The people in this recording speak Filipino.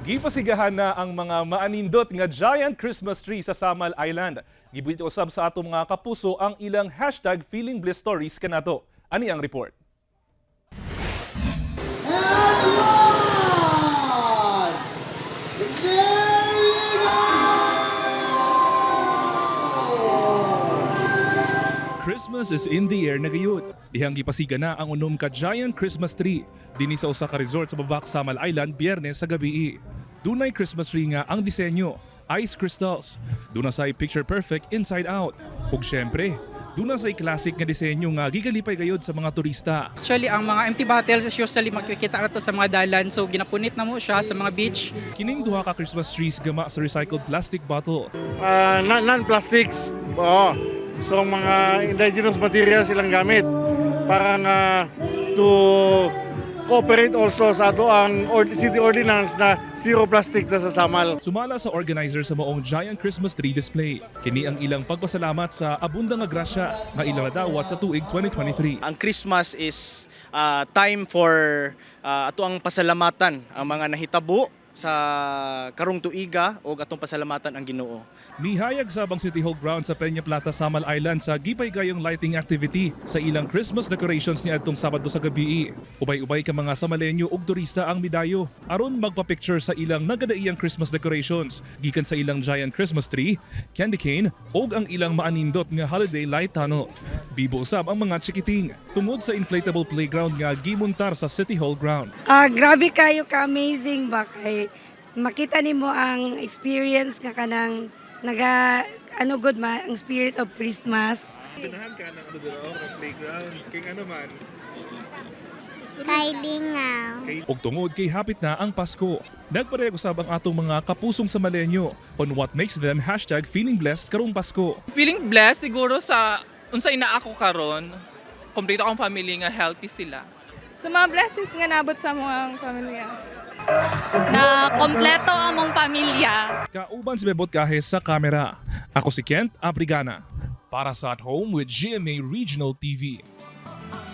Gipasigahan na ang mga maanindot nga giant Christmas tree sa Samal Island. Gibuhit usab sa atong mga kapuso ang ilang hashtag Feeling Bliss Stories kanato. Ani ang report? Christmas is in the air na gayud. Dihang gipasiga na ang unom ka giant Christmas tree dinhi sa usa ka resort sa Babak Samal Island Biyernes sa gabi. Dunay Christmas tree nga ang disenyo, ice crystals. Duna say picture perfect inside out. Ug syempre, duna say classic nga disenyo nga gigalipay gayud sa mga turista. Actually, ang mga empty bottles is usually makikita nato sa mga dalan. So, ginapunit na mo siya sa mga beach. Kining duha ka Christmas trees gama sa recycled plastic bottle. Non-plastics. Oo. So mga indigenous materials silang gamit para nga to cooperate also sa ato ang city ordinance na zero plastic na sa Samal. Sumala sa organizer sa maong giant Christmas tree display. Kini ang ilang pagpasalamat sa abundang nga grasya nga ilang nadawat sa tuig 2023. Ang Christmas is time for ato ang pasalamatan ang mga nahitabo sa karong tuiga o atong pasalamatan ang Ginoo. Mihayag sabang City Hall ground sa Peña Plata, Samal Island sa gipay-gayong lighting activity sa ilang Christmas decorations ni adtong Sabado sa gabi. Ubay-ubay ka mga Samalenyo ug turista ang midayo aron magpa-picture sa ilang nagadaiyang Christmas decorations gikan sa ilang giant Christmas tree, candy cane ug ang ilang maanindot nga holiday light tunnel. Bibo usab ang mga chikiting tungod sa inflatable playground nga gimuntar sa City Hall ground. Grabe kayo ka-amazing ba kay makita nimo ang experience nga kanang good ma ang spirit of Christmas. Tinahan ka ng playground king ano man. Kay Lingaw. Ug tungod kay hapit na ang Pasko, nagpareho usab ang atong mga kapusong Samalenyo on what makes them hashtag feeling blessed karong Pasko. Feeling blessed siguro sa unsa ina ako karon, kompleto akong family nga healthy sila. Sa mga blessings nga nabot sa mga pamilya. Na kompleto among pamilya. Kauban si Bebot Kahes sa kamera. Ako si Kent Abrigana para sa At Home with GMA Regional TV.